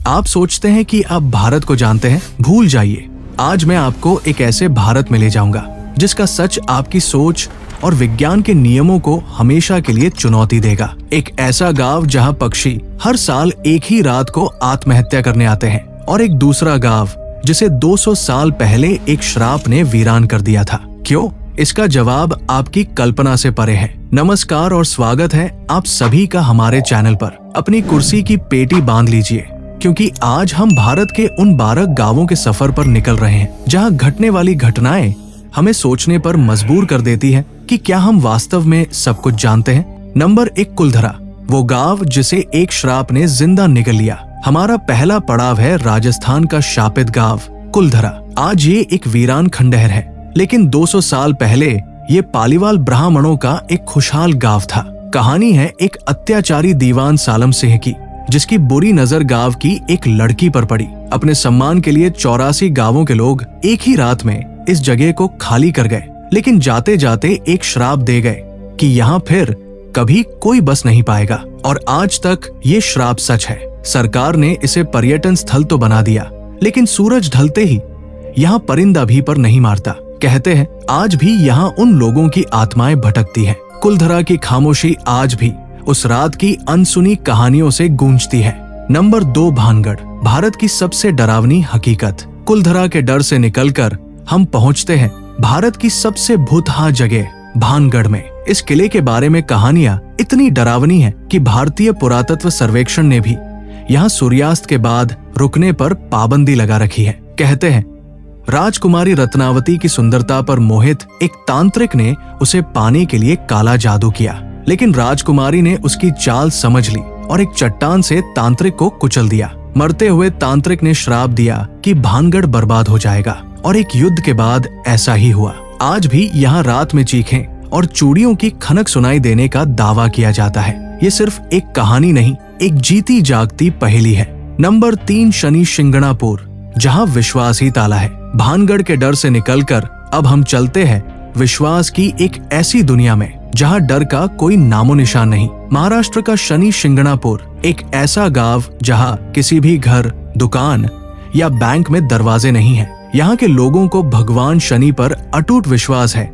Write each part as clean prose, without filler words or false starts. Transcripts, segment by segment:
आप सोचते हैं कि आप भारत को जानते हैं? भूल जाइए। आज मैं आपको एक ऐसे भारत में ले जाऊंगा जिसका सच आपकी सोच और विज्ञान के नियमों को हमेशा के लिए चुनौती देगा। एक ऐसा गांव जहां पक्षी हर साल एक ही रात को आत्महत्या करने आते हैं, और एक दूसरा गांव जिसे 200 साल पहले एक श्राप ने वीरान कर दिया था। क्यों? इसका जवाब आपकी कल्पना से परे है। नमस्कार और स्वागत है आप सभी का हमारे चैनल पर। अपनी कुर्सी की पेटी बांध लीजिए, क्योंकि आज हम भारत के उन 12 गांवों के सफर पर निकल रहे हैं जहां घटने वाली घटनाएं हमें सोचने पर मजबूर कर देती है कि क्या हम वास्तव में सब कुछ जानते हैं। नंबर 1, कुलधरा, वो गांव जिसे एक श्राप ने जिंदा निगल लिया। हमारा पहला पड़ाव है राजस्थान का शापित गांव कुलधरा। आज ये एक वीरान खंडहर है, लेकिन 200 साल पहले ये पालीवाल ब्राह्मणों का एक खुशहाल गांव था। कहानी है एक अत्याचारी दीवान सालम सिंह की, जिसकी बुरी नजर गांव की एक लड़की पर पड़ी। अपने सम्मान के लिए 84 गांवों के लोग एक ही रात में इस जगह को खाली कर गए, लेकिन जाते जाते एक श्राप दे गए कि यहाँ फिर कभी कोई बस नहीं पाएगा। और आज तक ये श्राप सच है। सरकार ने इसे पर्यटन स्थल तो बना दिया, लेकिन सूरज ढलते ही यहाँ परिंदा भी पर नहीं मारता। कहते हैं आज भी यहाँ उन लोगों की आत्माएं भटकती हैं। कुलधरा की खामोशी आज भी उस रात की अनसुनी कहानियों से गूंजती है। नंबर 2, भानगढ़, भारत की सबसे डरावनी हकीकत। कुलधरा के डर से निकलकर हम पहुंचते हैं भारत की सबसे भूतहा जगह भानगढ़ में। इस किले के बारे में कहानियां इतनी डरावनी है कि भारतीय पुरातत्व सर्वेक्षण ने भी यहाँ सूर्यास्त के बाद रुकने पर पाबंदी लगा रखी है। कहते हैं राजकुमारी रत्नावती की सुंदरता पर मोहित एक तांत्रिक ने उसे पाने के लिए काला जादू किया, लेकिन राजकुमारी ने उसकी चाल समझ ली और एक चट्टान से तांत्रिक को कुचल दिया। मरते हुए तांत्रिक ने श्राप दिया कि भानगढ़ बर्बाद हो जाएगा, और एक युद्ध के बाद ऐसा ही हुआ। आज भी यहाँ रात में चीखें और चूड़ियों की खनक सुनाई देने का दावा किया जाता है। ये सिर्फ एक कहानी नहीं, एक जीती जागती पहेली है। नंबर 3, शनि शिंगणापुर, जहाँ विश्वास ही ताला है। भानगढ़ के डर से निकलकर अब हम चलते हैं विश्वास की एक ऐसी दुनिया में जहाँ डर का कोई नामो निशान नहीं। महाराष्ट्र का शनि शिंगणापुर एक ऐसा गांव जहाँ किसी भी घर, दुकान या बैंक में दरवाजे नहीं हैं। यहाँ के लोगों को भगवान शनि पर अटूट विश्वास है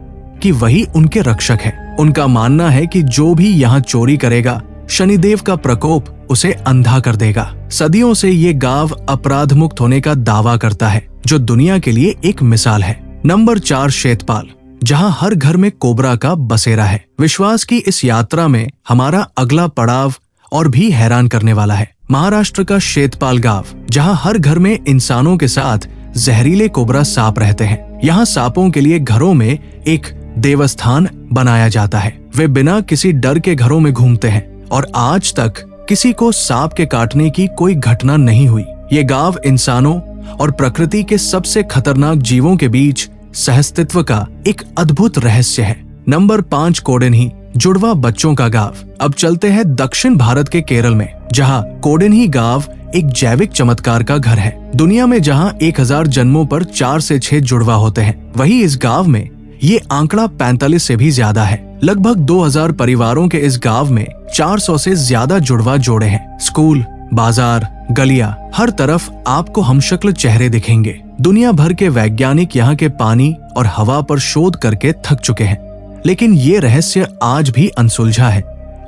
कि वही उनके रक्षक है। उनका मानना है कि जो भी यहाँ चोरी करेगा, शनिदेव का प्रकोप उसे अंधा कर देगा। सदियों से ये गांव अपराध मुक्त होने का दावा करता है, जो दुनिया के लिए एक मिसाल है। नंबर 4, शेतपाल, जहां हर घर में कोबरा का बसेरा है। विश्वास की इस यात्रा में हमारा अगला पड़ाव और भी हैरान करने वाला है। महाराष्ट्र का शेतपाल गांव, जहां हर घर में इंसानों के साथ जहरीले कोबरा सांप रहते हैं। यहाँ सांपों के लिए घरों में एक देवस्थान बनाया जाता है। वे बिना किसी डर के घरों में घूमते हैं, और आज तक किसी को सांप के काटने की कोई घटना नहीं हुई। ये गांव इंसानों और प्रकृति के सबसे खतरनाक जीवों के बीच सहअस्तित्व का एक अद्भुत रहस्य है। नंबर 5, कोडेन्ही, जुड़वा बच्चों का गांव। अब चलते हैं दक्षिण भारत के केरल में, जहां कोडेन्ही गांव एक जैविक चमत्कार का घर है। दुनिया में जहां 1000 जन्मों पर 4 से 6 जुड़वा होते हैं, वहीं इस गांव में ये आंकड़ा 45 से भी ज्यादा है। लगभग 2000 परिवारों के इस गांव में 400 से ज्यादा जुड़वा जोड़े हैं। स्कूल, बाजार, गलियां, हर तरफ आपको हमशक्ल चेहरे दिखेंगे। दुनिया भर के वैज्ञानिक यहाँ के पानी और हवा पर शोध करके थक चुके हैं, लेकिन ये रहस्य आज भी अनसुलझा है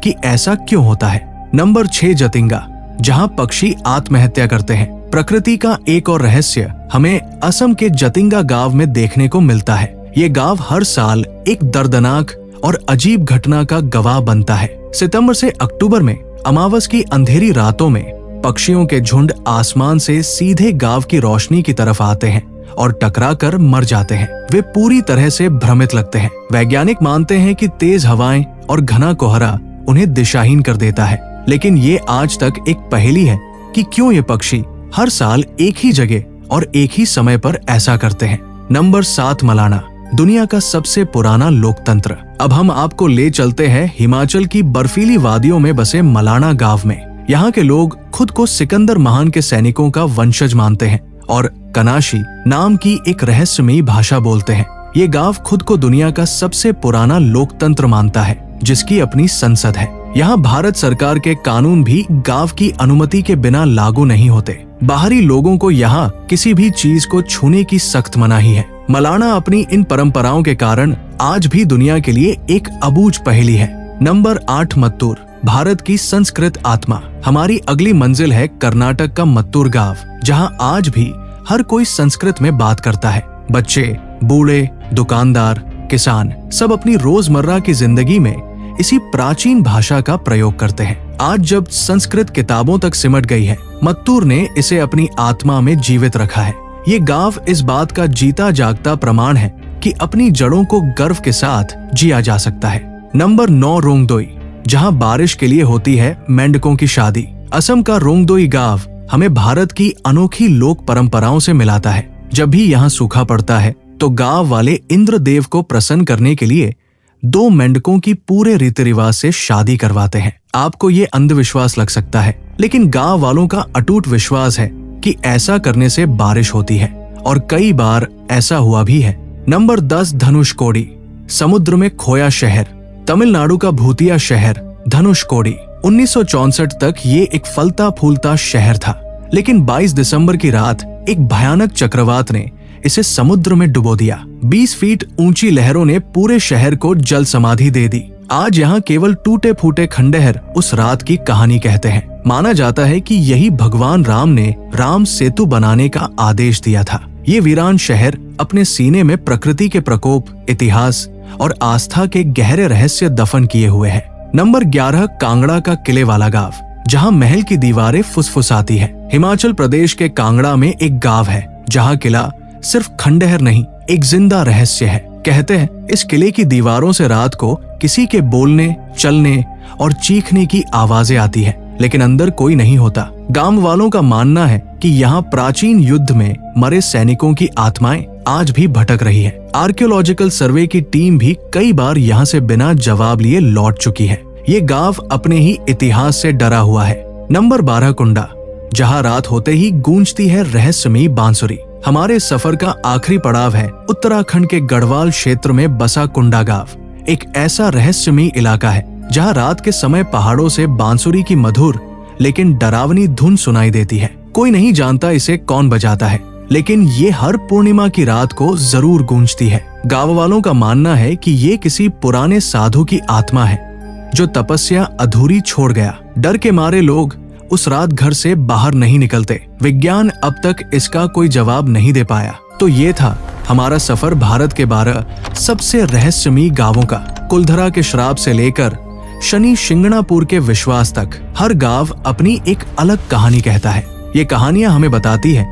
कि ऐसा क्यों होता है। नंबर 6, जतिंगा, जहाँ पक्षी आत्महत्या करते हैं। प्रकृति का एक और रहस्य हमें असम के जतिंगा गांव में देखने को मिलता है। ये गांव हर साल एक दर्दनाक और अजीब घटना का गवाह बनता है। सितंबर से अक्टूबर में अमावस की अंधेरी रातों में पक्षियों के झुंड आसमान से सीधे गांव की रोशनी की तरफ आते हैं और टकराकर मर जाते हैं। वे पूरी तरह से भ्रमित लगते हैं। वैज्ञानिक मानते हैं कि तेज हवाएं और घना कोहरा उन्हें दिशाहीन कर देता है, लेकिन ये आज तक एक पहेली है कि क्यों ये पक्षी हर साल एक ही जगह और एक ही समय पर ऐसा करते हैं। नंबर 7, मलाना, दुनिया का सबसे पुराना लोकतंत्र। अब हम आपको ले चलते हैं हिमाचल की बर्फीली वादियों में बसे मलाना गांव में। यहाँ के लोग खुद को सिकंदर महान के सैनिकों का वंशज मानते हैं और कनाशी नाम की एक रहस्यमयी भाषा बोलते हैं। ये गांव खुद को दुनिया का सबसे पुराना लोकतंत्र मानता है, जिसकी अपनी संसद है। यहाँ भारत सरकार के कानून भी गांव की अनुमति के बिना लागू नहीं होते। बाहरी लोगों को यहाँ किसी भी चीज को छूने की सख्त मनाही है। मलाना अपनी इन परंपराओं के कारण आज भी दुनिया के लिए एक अबूझ पहेली है। नंबर 8 मत्तूर, भारत की संस्कृत आत्मा। हमारी अगली मंजिल है कर्नाटक का मत्तूर गांव, जहां आज भी हर कोई संस्कृत में बात करता है। बच्चे, बूढ़े, दुकानदार, किसान सब अपनी रोजमर्रा की जिंदगी में इसी प्राचीन भाषा का प्रयोग करते हैं। आज जब संस्कृत किताबों तक सिमट गई है, मत्तूर ने इसे अपनी आत्मा में जीवित रखा है। ये गांव इस बात का जीता जागता प्रमाण है कि अपनी जड़ों को गर्व के साथ जिया जा सकता है। नंबर 9 रोंगदोई, जहां बारिश के लिए होती है मेंढकों की शादी। असम का रोंगदोई गांव हमें भारत की अनोखी लोक परंपराओं से मिलाता है। जब भी यहाँ सूखा पड़ता है तो गांव वाले इंद्रदेव को प्रसन्न करने के लिए 2 मेंढकों की पूरे रीति रिवाज से शादी करवाते हैं। आपको ये अंधविश्वास लग सकता है, लेकिन गांव वालों का अटूट विश्वास है कि ऐसा करने से बारिश होती है, और कई बार ऐसा हुआ भी है। नंबर 10 धनुषकोडी, समुद्र में खोया शहर। तमिलनाडु का भूतिया शहर धनुषकोडी 1964 तक ये एक फलता फूलता शहर था, लेकिन 22 दिसंबर की रात एक भयानक चक्रवात ने इसे समुद्र में डुबो दिया। 20 फीट ऊंची लहरों ने पूरे शहर को जल समाधि दे दी। आज यहाँ केवल टूटे फूटे खंडहर उस रात की कहानी कहते हैं। माना जाता है कि यही भगवान राम ने राम सेतु बनाने का आदेश दिया था। ये वीरान शहर अपने सीने में प्रकृति के प्रकोप, इतिहास और आस्था के गहरे रहस्य दफन किए हुए है। नंबर 11 कांगड़ा का किले वाला गांव, जहां महल की दीवारें फुसफुसाती है। हिमाचल प्रदेश के कांगड़ा में एक गांव है जहां किला सिर्फ खंडहर नहीं, एक जिंदा रहस्य है। कहते हैं इस किले की दीवारों से रात को किसी के बोलने, चलने और चीखने की आवाजें आती है, लेकिन अंदर कोई नहीं होता। गांव वालों का मानना है कि यहाँ प्राचीन युद्ध में मरे सैनिकों की आत्माएं आज भी भटक रही है। आर्कियोलॉजिकल सर्वे की टीम भी कई बार यहाँ से बिना जवाब लिए लौट चुकी है। ये गांव अपने ही इतिहास से डरा हुआ है। नंबर 12 कुंडा, जहाँ रात होते ही गूंजती है रहस्यमयी बांसुरी। हमारे सफर का आखिरी पड़ाव है उत्तराखंड के गढ़वाल क्षेत्र में बसा कुंडा गांव। एक ऐसा रहस्यमयी इलाका है जहाँ रात के समय पहाड़ों से बांसुरी की मधुर लेकिन डरावनी धुन सुनाई देती है। कोई नहीं जानता इसे कौन बजाता है, लेकिन ये हर पूर्णिमा की रात को जरूर गूंजती है। गांव वालों का मानना है कि ये किसी पुराने साधु की आत्मा है जो तपस्या अधूरी छोड़ गया। डर के मारे लोग उस रात घर से बाहर नहीं निकलते। विज्ञान अब तक इसका कोई जवाब नहीं दे पाया। तो ये था हमारा सफर भारत के 12 सबसे रहस्यमयी गांवों का। कुलधरा के श्राप से लेकर शनि शिंगणापुर के विश्वास तक, हर गांव अपनी एक अलग कहानी कहता है। ये कहानियां हमें बताती है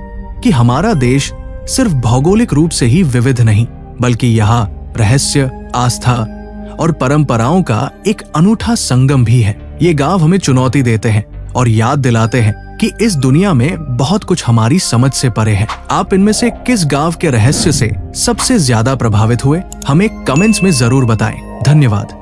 कि हमारा देश सिर्फ भौगोलिक रूप से ही विविध नहीं, बल्कि यहाँ रहस्य, आस्था और परंपराओं का एक अनूठा संगम भी है। ये गांव हमें चुनौती देते हैं और याद दिलाते हैं कि इस दुनिया में बहुत कुछ हमारी समझ से परे है। आप इनमें से किस गांव के रहस्य से सबसे ज्यादा प्रभावित हुए, हमें कमेंट्स में जरूर बताएं। धन्यवाद।